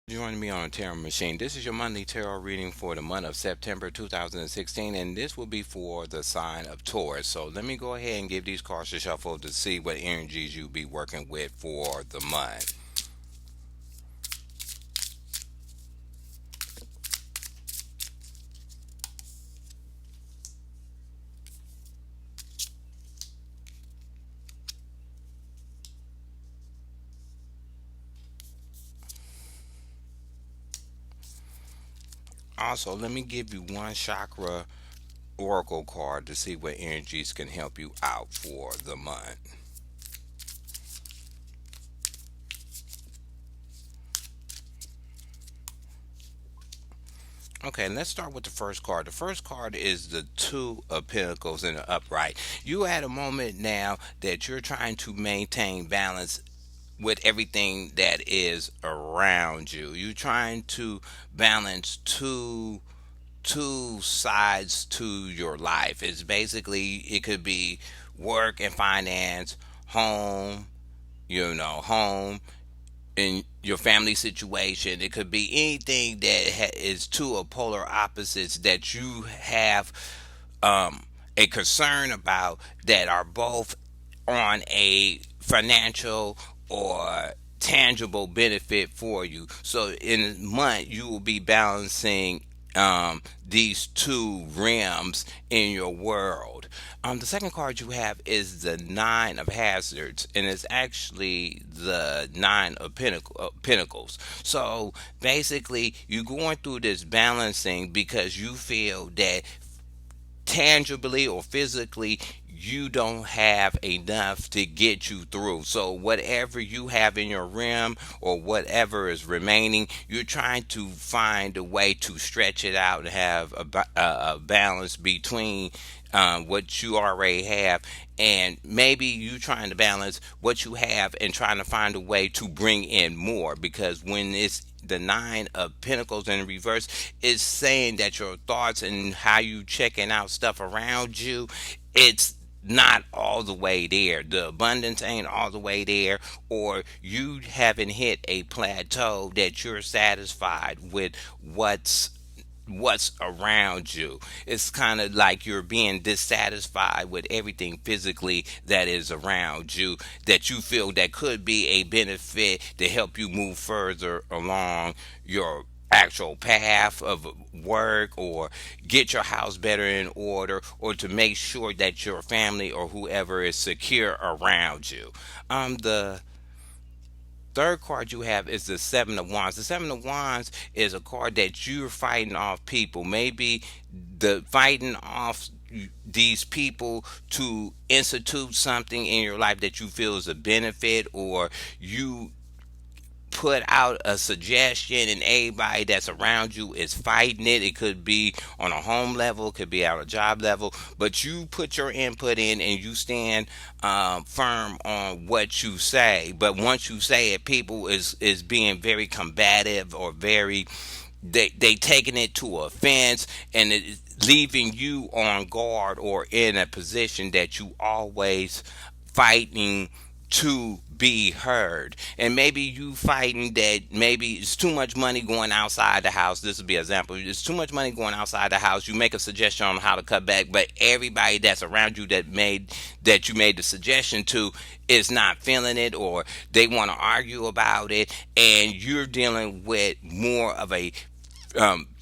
Joining me on a tarot machine. This is your monthly tarot reading for the month of September 2016, and this will be for the sign of Taurus. So let me go ahead and give these cards a shuffle to see what energies you'll be working with for the month. Also, let me give you one chakra oracle card to see what energies can help you out for the month. Okay, let's start with the first card. The first card is the Two of Pentacles in the upright. You at a moment now that you're trying to maintain balance with everything that is around you. You're trying to balance two sides to your life. It's basically it could be work and finance, home, home in your family situation. It could be anything that is two of polar opposites that you have um, a concern about that are both on a financial or tangible benefit for you. So in a month, you will be balancing these two realms in your world. The second card you have is the Nine of Hazards, and it's actually the Nine of Pentacles. So basically, you're going through this balancing because you feel that tangibly or physically you don't have enough to get you through. So whatever you have in your rim or whatever is remaining, you're trying to find a way to stretch it out and have a balance between what you already have, and maybe you trying to balance what you have and trying to find a way to bring in more, because when it's the Nine of Pentacles in reverse, is saying that your thoughts and how you checking out stuff around you, it's not all the way there. The abundance ain't all the way there, or you haven't hit a plateau that you're satisfied with what's around you. It's kind of like you're being dissatisfied with everything physically that is around you that you feel that could be a benefit to help you move further along your actual path of work, or get your house better in order, or to make sure that your family or whoever is secure around you. The third card you have is the Seven of Wands. The Seven of Wands is a card that you're fighting off people. Maybe the fighting off these people to institute something in your life that you feel is a benefit, or you put out a suggestion and everybody that's around you is fighting it. It could be on a home level, it could be on a job level, but you put your input in and you stand firm on what you say. But once you say it, people is being very combative, or very, they taking it to offense, and it is leaving you on guard or in a position that you always fighting to be heard. And maybe you fighting that maybe it's too much money going outside the house. This would be an example. It's too much money going outside the house. You make a suggestion on how to cut back, but everybody that's around you that you made the suggestion to is not feeling it, or they want to argue about it, and you're dealing with more of a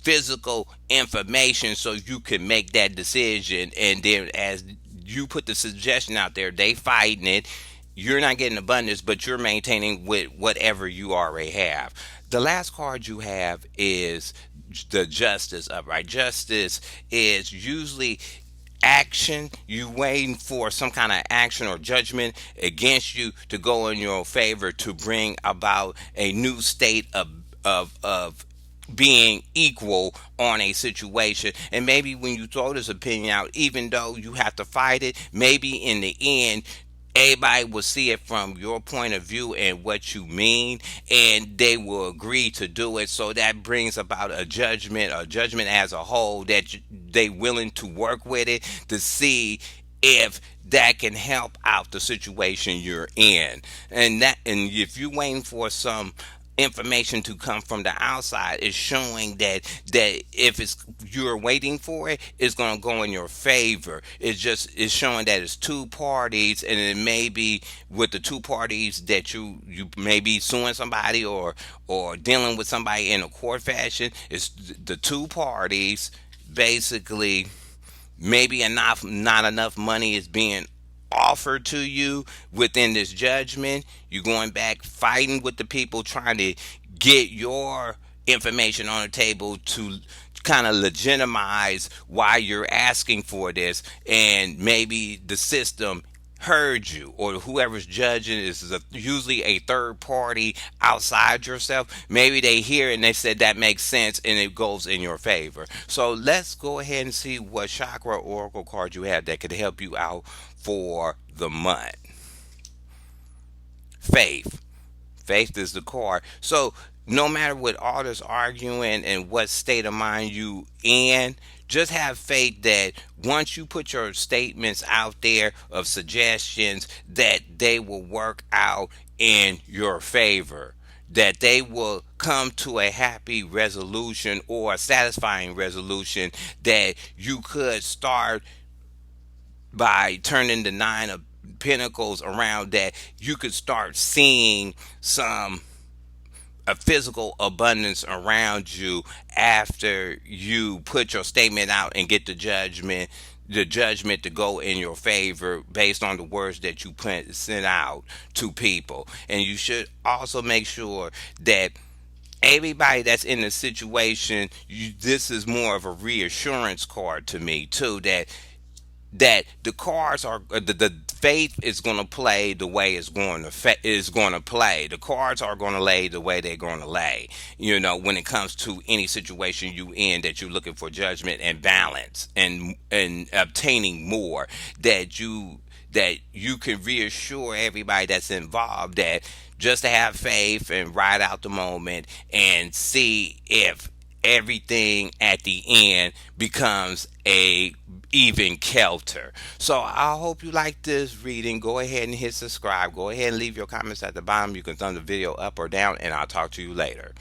physical information so you can make that decision. And then as you put the suggestion out there, they fighting it. You're not getting abundance, but you're maintaining with whatever you already have. The last card you have is the Justice upright. Justice is usually action. You waiting for some kind of action or judgment against you to go in your favor, to bring about a new state of being equal on a situation. And maybe when you throw this opinion out, even though you have to fight it, maybe in the end everybody will see it from your point of view and what you mean, and they will agree to do it. So that brings about a judgment as a whole, that they willing to work with it to see if that can help out the situation you're in. And if you're waiting for some information to come from the outside is showing that if it's you're waiting for it, it's going to go in your favor. It's showing that it's two parties, and it may be with the two parties that you may be suing somebody or dealing with somebody in a court fashion. It's the two parties basically. Maybe enough not enough money is being offered to you within this judgment. You're going back fighting with the people trying to get your information on the table to kind of legitimize why you're asking for this, and maybe the system heard you, or whoever's judging usually a third party outside yourself. Maybe they hear it and they said that makes sense, and it goes in your favor. So let's go ahead and see what chakra oracle card you have that could help you out for the month. Faith. Faith is the card. So no matter what all this arguing and what state of mind you in, just have faith that once you put your statements out there of suggestions, that they will work out in your favor, that they will come to a happy resolution or a satisfying resolution, that you could start by turning the nine of pentacles around, that you could start seeing some a physical abundance around you after you put your statement out and get the judgment to go in your favor based on the words that you put sent out to people. And you should also make sure that everybody that's in the situation, this is more of a reassurance card to me too, that the cards are the faith is going to play the way it's going to is going to play. The cards are going to lay the way they're going to lay. When it comes to any situation you in that you're looking for judgment and balance and obtaining more, that you can reassure everybody that's involved that just to have faith and ride out the moment and see if everything at the end becomes a even kelter. So I hope you like this reading. Go ahead and hit subscribe. Go ahead and leave your comments at the bottom. You can thumb the video up or down, and I'll talk to you later.